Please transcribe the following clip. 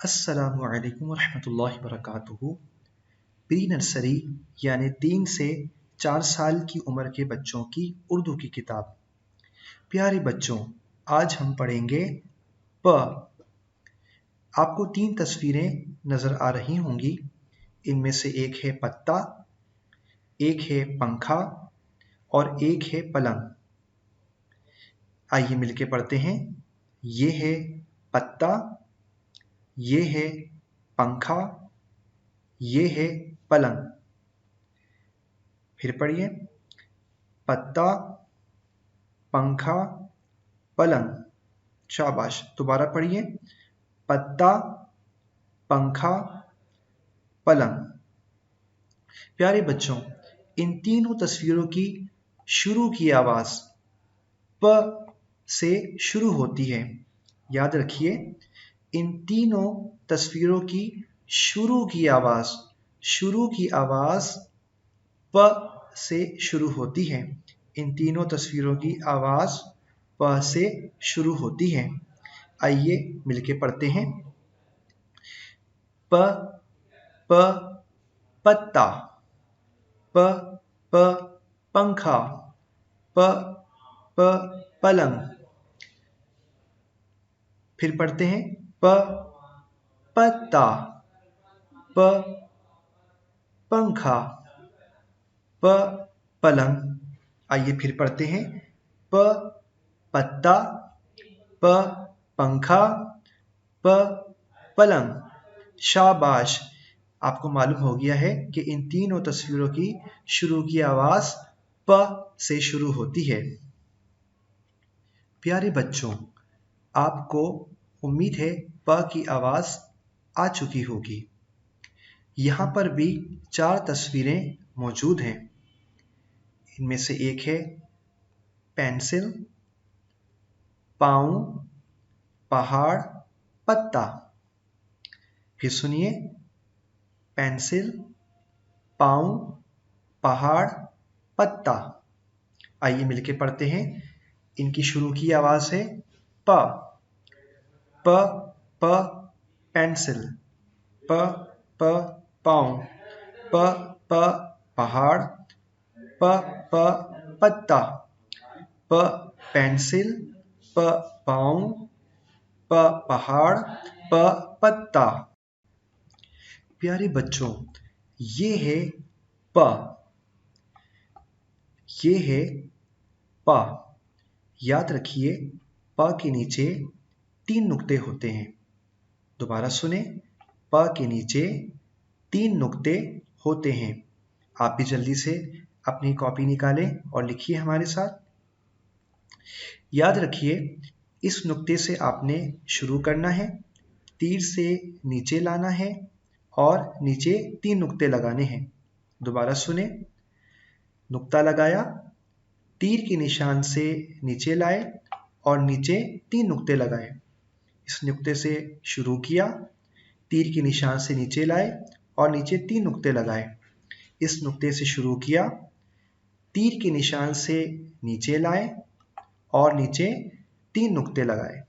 अस्सलामु अलैकुम वरहमतुल्लाहि वबरकातुहू। प्री नर्सरी यानी 3 से 4 साल की उम्र के बच्चों की उर्दू की किताब। प्यारे बच्चों, आज हम पढ़ेंगे प। आपको 3 तस्वीरें नज़र आ रही होंगी। इनमें से एक है पत्ता, एक है पंखा और एक है पलंग। आइए मिलके पढ़ते हैं। ये है पत्ता, ये है पंखा, ये है पलंग। फिर पढ़िए, पत्ता, पंखा, पलंग। शाबाश। दोबारा पढ़िए, पत्ता, पंखा, पलंग। प्यारे बच्चों, इन तीनों तस्वीरों की शुरू की आवाज़ प से शुरू होती है। याद रखिए, इन तीनों तस्वीरों की शुरू की आवाज़ प से शुरू होती है। इन तीनों तस्वीरों की आवाज़ प से शुरू होती है। आइए मिलके पढ़ते हैं। प प पत्ता, प प पंखा, प प पलंग। फिर पढ़ते हैं, प पत्ता, प पंखा, प पलंग। आइए फिर पढ़ते हैं, प पत्ता, प पंखा, प पलंग। शाबाश। आपको मालूम हो गया है कि इन तीनों तस्वीरों की शुरू की आवाज़ प से शुरू होती है। प्यारे बच्चों, आपको उम्मीद है प की आवाज़ आ चुकी होगी। यहाँ पर भी 4 तस्वीरें मौजूद हैं। इनमें से एक है पेंसिल, पाँव, पहाड़, पत्ता। फिर सुनिए, पेंसिल, पाँव, पहाड़, पत्ता। आइए मिलके पढ़ते हैं। इनकी शुरू की आवाज़ है प। प प पेंसिल, प प पाँव, प प पहाड़, प प पत्ता, प पेंसिल, प पाँव, प पहाड़, प पत्ता। प्यारे बच्चों, ये है प, ये है प। याद रखिए, प के नीचे 3 नुक्ते होते हैं। दोबारा सुने, प के नीचे 3 नुक्ते होते हैं। आप भी जल्दी से अपनी कॉपी निकालें और लिखिए हमारे साथ। याद रखिए, इस नुक्ते से आपने शुरू करना है, तीर से नीचे लाना है और नीचे 3 नुक्ते लगाने हैं। दोबारा सुने, नुक्ता लगाया, तीर के निशान से नीचे लाए और नीचे 3 नुक्ते लगाए। इस नुक्ते से शुरू किया, तीर के निशान से नीचे लाए और नीचे 3 नुक्ते लगाए। इस नुक्ते से शुरू किया, तीर के निशान से नीचे लाए और नीचे 3 नुक्ते लगाए।